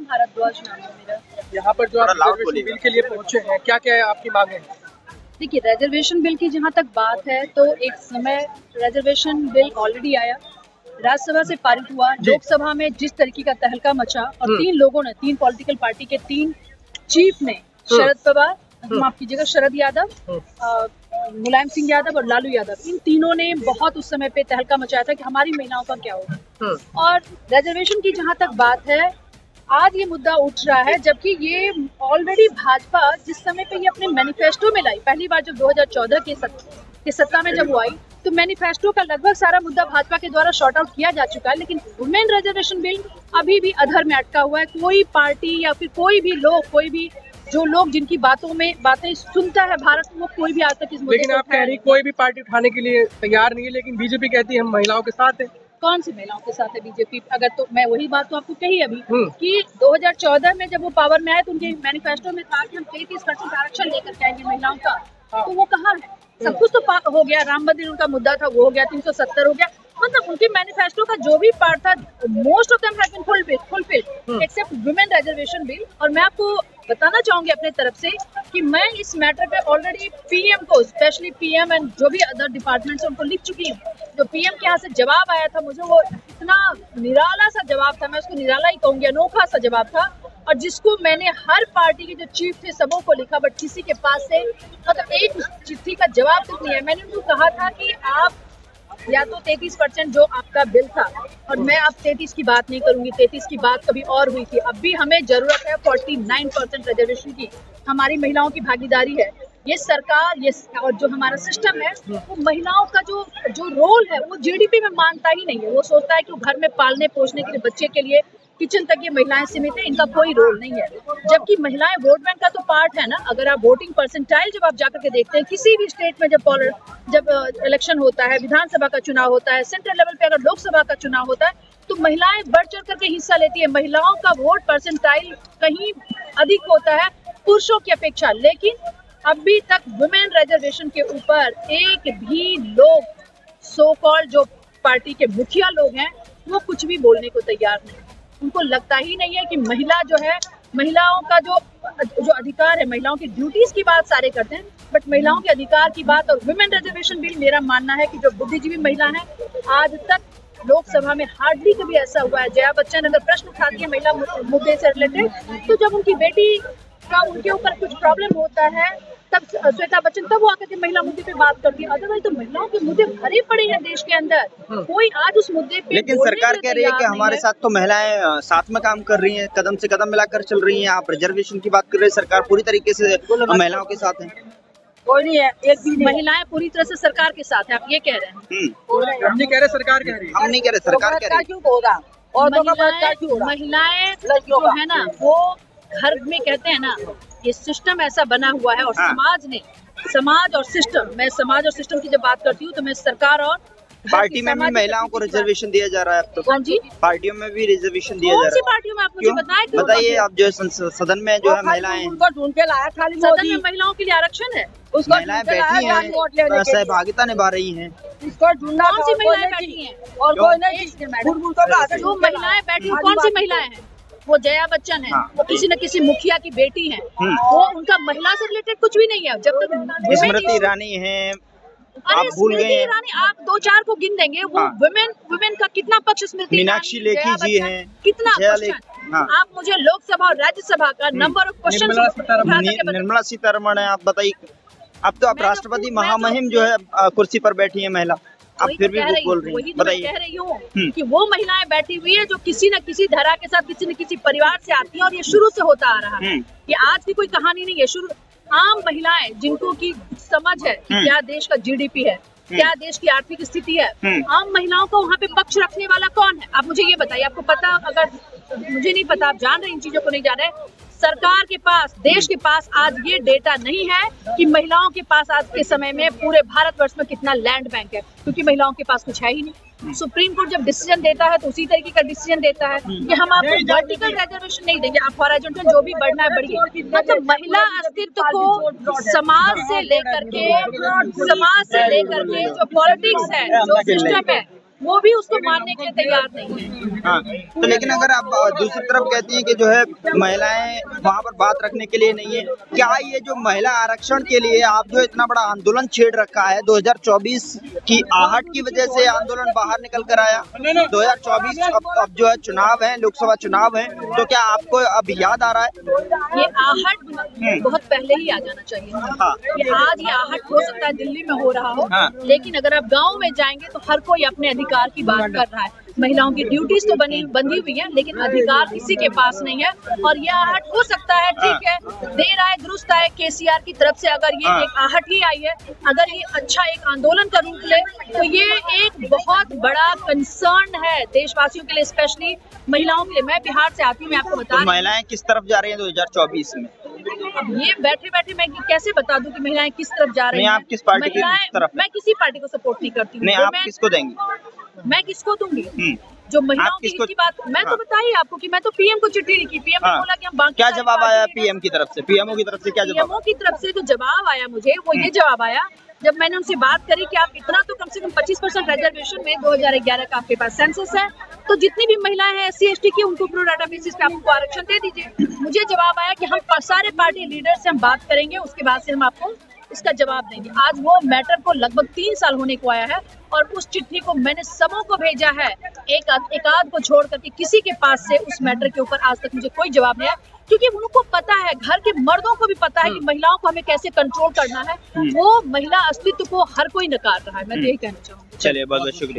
भारद्वाज नाम है मेरा। यहाँ पर जो आप रिजर्वेशन बिल के लिए पहुंचे हैं, क्या क्या आपकी मांग है? देखिए, रिजर्वेशन बिल की जहाँ तक बात है तो एक समय रिजर्वेशन बिल ऑलरेडी आया, राज्यसभा से पारित हुआ, लोकसभा में जिस तरीके का तहलका मचा और तीन पॉलिटिकल पार्टी के 3 चीफ ने, शरद पवार, माफ कीजिएगा, शरद यादव, मुलायम सिंह यादव और लालू यादव, इन तीनों ने बहुत उस समय पे तहलका मचाया था कि हमारी महिलाओं का क्या होगा। और रिजर्वेशन की जहाँ तक बात है, आज ये मुद्दा उठ रहा है, जबकि ये ऑलरेडी भाजपा जिस समय पे ये अपने मैनिफेस्टो में लाई, पहली बार जब 2014 के सत्ता में जब वो आई तो मैनिफेस्टो का लगभग सारा मुद्दा भाजपा के द्वारा शॉर्ट आउट किया जा चुका है, लेकिन वुमेन रिजर्वेशन बिल अभी भी अधर में अटका हुआ है। कोई पार्टी या फिर कोई भी जो लोग जिनकी बातें सुनता है भारत, वो कोई भी आज तक इस मुद्दे लेकिन आप कह रही कोई भी पार्टी उठाने के लिए तैयार नहीं है, लेकिन बीजेपी कहती है हम महिलाओं के साथ हैं। कौन सी महिलाओं के साथ है बीजेपी? अगर तो मैं वही बात तो आपको कही अभी कि 2014 में जब वो पावर में आए तो उनके मैनिफेस्टो में था कि हम 33% आरक्षण लेकर के आएंगे महिलाओं का, तो वो कहाँ है? सब कुछ तो हो गया, राम मंदिर उनका मुद्दा था वो हो गया, 370 हो गया, मतलब उनके मैनिफेस्टो का जो भी पार्ट था most of them have been fulfilled except women reservation bill. और मैं आपको बताना चाहूंगी अपने तरफ से कि मैं इस मैटर पे ऑलरेडी पीएम को, स्पेशली पीएम एंड जो भी अदर डिपार्टमेंट्स उनको लिख चुकी हूँ। जो पीएम के यहाँ से जवाब आया था मुझे, वो इतना निराला सा जवाब था, मैं उसको निराला ही कहूंगी, अनोखा सा जवाब था, और जिसको मैंने हर पार्टी के जो चीफ थे सबों को लिखा, बट किसी के पास से मतलब एक चिट्ठी का जवाब तक नहीं है। मैंने उनको कहा था कि आप या तो 33% जो आपका बिल था, और मैं अब 33 की बात नहीं करूंगी, 33 की बात कभी और हुई थी, अब भी हमें जरूरत है 49% रिजर्वेशन की, हमारी महिलाओं की भागीदारी है। ये सरकार और जो हमारा सिस्टम है वो महिलाओं का जो रोल है वो जीडीपी में मानता ही नहीं है। वो सोचता है कि वो घर में पालने पोसने के लिए, बच्चे के लिए किचन तक ये महिलाएं सीमित है, इनका कोई रोल नहीं है। जबकि महिलाएं वोट बैंक का तो पार्ट है ना। अगर आप वोटिंग परसेंटाइल जब आप जाकर के देखते हैं किसी भी स्टेट में, जब इलेक्शन होता है, विधानसभा का चुनाव होता है, सेंट्रल लेवल पे अगर लोकसभा का चुनाव होता है, तो महिलाएं बढ़ चढ़ करके हिस्सा लेती है। महिलाओं का वोट परसेंटाइल कहीं अधिक होता है पुरुषों की अपेक्षा, लेकिन अभी तक वुमेन रिजर्वेशन के ऊपर एक भी लोग, सो कॉल्ड जो पार्टी के मुखिया लोग हैं, वो कुछ भी बोलने को तैयार नहीं। उनको लगता ही नहीं है कि महिला जो है, महिलाओं का जो अधिकार है, महिलाओं की ड्यूटीज की बात सारे करते हैं, बट महिलाओं के अधिकार की बात और वुमेन रिजर्वेशन बिल, मेरा मानना है कि जो बुद्धिजीवी महिला है, आज तक लोकसभा में हार्डली कभी ऐसा हुआ है। जया बच्चन अगर प्रश्न उठाती है महिला मुद्दे से रिलेटेड, तो जब उनकी बेटी का उनके ऊपर कुछ प्रॉब्लम होता है तब श्वेता बच्चन तब वो आकर के महिला मुद्दे पे बात करती है। अदरवाइज तो महिलाओं के मुद्दे भरे पड़े हैं देश के अंदर, कोई आज उस मुद्दे पे। लेकिन सरकार कह रही है कि हमारे साथ तो महिलाएं साथ में काम कर रही हैं, कदम से कदम मिलाकर चल रही हैं। आप रिजर्वेशन की बात कर रहे हैं, सरकार पूरी तरीके से महिलाओं के साथ है। कोई नहीं है, एक भी महिलाएं पूरी तरह से सरकार के साथ है, आप ये कह रहे हैं। हम नहीं कह रहे, सरकार कह रही है। हम नहीं कह रहे, सरकार कह रही है। महिलाएं जो है ना, वो घर में कहते हैं ना, ये सिस्टम ऐसा बना हुआ है, और समाज और सिस्टम, मैं समाज और सिस्टम की जब बात करती हूँ तो मैं सरकार और पार्टी में भी महिलाओं को रिजर्वेशन दिया जा रहा है। अब तो हाँ जी, पार्टियों में भी रिजर्वेशन दिया जा रहा है। कौन सी पार्टियों में? आप मुझे बताइए। आप जो सदन में जो है महिलाएं, ढूंढ के लाया, खाली सदन में महिलाओं के लिए आरक्षण है, महिलाएं बैठी हैं, सहभागिता निभा रही हैं। कौन सी महिलाएं बैठी हैं? और कोई नहीं, जो महिलाएं बैठी, कौन सी महिलाएं हैं? वो जया बच्चन है, वो किसी न किसी मुखिया की बेटी है, वो उनका महिला से रिलेटेड कुछ भी नहीं है। जब तक स्मृति ईरानी है, आप भूल गए हैं। आप 2-4 को गिन देंगे, वो वुमेन का कितना पक्ष, स्मृति, मीनाक्षी लेखी जी हैं, कितना क्वेश्चन। आप मुझे लोकसभा और राज्यसभा का number of question, Nirmala Sitharaman है, आप बताइए। अब तो आप राष्ट्रपति महामहिम जो है कुर्सी पर बैठी है महिला, आप फिर भी वो बोल रही हैं। बताइए। कह रही हूँ कि वो महिलाएं बैठी हुई है जो किसी न किसी धरा के साथ, किसी न किसी परिवार से आती है, और ये शुरू से होता आ रहा है। ये आज की कोई कहानी नहीं है। शुरू आम महिलाएं जिनको की समझ है कि क्या देश का जीडीपी है, क्या देश की आर्थिक स्थिति है, आम महिलाओं को वहाँ पे पक्ष रखने वाला कौन है? आप मुझे ये बताइए। आपको पता, अगर मुझे नहीं पता, आप जान रहे इन चीजों को नहीं जान रहे, सरकार के पास, देश के पास आज ये डेटा नहीं है कि महिलाओं के पास आज के समय में पूरे भारतवर्ष में कितना लैंड बैंक है, क्योंकि महिलाओं के पास कुछ है ही नहीं। सुप्रीम कोर्ट जब डिसीजन देता है तो उसी तरीके का डिसीजन देता है कि हम आपको वर्टिकल रिजर्वेशन नहीं देंगे, आप हॉरिजॉन्टल जो भी बढ़ना है बढ़िए। मतलब महिला अस्तित्व को समाज से लेकर के जो पॉलिटिक्स है, जो सिस्टम है, वो भी उसको मानने के लिए तैयार नहीं है। हाँ, तो लेकिन अगर आप दूसरी तरफ कहती हैं कि जो है महिलाएं वहाँ पर बात रखने के लिए नहीं है, क्या ये जो महिला आरक्षण के लिए आप जो इतना बड़ा आंदोलन छेड़ रखा है, 2024 की आहट की वजह से आंदोलन बाहर निकल कर आया, 2024 अब जो है चुनाव है, लोकसभा चुनाव है, तो क्या आपको अब याद आ रहा है? ये आहट बहुत पहले ही आ जाना चाहिए। हाँ। ये आज ये आहट हो सकता है दिल्ली में हो रहा हो, हाँ। लेकिन अगर आप गांव में जाएंगे तो हर कोई अपने अधिकार की बात कर रहा है। महिलाओं की ड्यूटीज तो बंधी हुई है, लेकिन अधिकार किसी के पास नहीं है। और यह आहट हो सकता है, ठीक है, देर आए दुरुस्त आए, केसीआर की तरफ से अगर ये एक आहट ही आई है, अगर ये अच्छा एक आंदोलन का रूप ले तो ये एक बहुत बड़ा कंसर्न है देशवासियों के लिए, स्पेशली महिलाओं के लिए। मैं बिहार से आती हूँ, मैं आपको बता, महिलाएं किस तरफ जा रही हैं 2024 में? अब ये बैठे बैठे मैं कैसे बता दूं कि महिलाएं किस तरफ जा रही हैं? आप किस पार्टी की तरफ? मैं किसी पार्टी को सपोर्ट नहीं करती हूँ। नहीं, आप किसको देंगी? मैं किसको दूंगी? जो महिलाओं की बात, मैं तो बताइए आपको कि मैं तो पीएम को चिट्ठी लिखी, पीएम ने बोला कि हम बाकी क्या जवाब आया पीएम की तरफ से? पीएमओ की तरफ से क्या जवाब? पीएमओ की तरफ से जो जवाब आया मुझे, वो ये जवाब आया, जब मैंने उनसे बात करी कि आप इतना तो कम से कम 25% रिजर्वेशन में 2011 का आपके पास सेंसस है, तो जितनी भी महिलाएं हैं SC ST की, उनको प्रो डाटा बेसिस पे आप उनको आरक्षण दे दीजिए। मुझे जवाब आया कि हम सारे पार्टी लीडर से हम बात करेंगे, उसके बाद से हम आपको इसका जवाब देंगे। आज वो मैटर को लगभग 3 साल होने को आया है और उस चिट्ठी को मैंने सबों को भेजा है, एक आध को छोड़ करके किसी के पास से उस मैटर के ऊपर आज तक मुझे कोई जवाब नहीं आया। क्योंकि उनको पता है, घर के मर्दों को भी पता है कि महिलाओं को हमें कैसे कंट्रोल करना है। वो महिला अस्तित्व को हर कोई नकार रहा है। मैं तो यही कहना चाहूँगी। चलिए, बहुत बहुत शुक्रिया।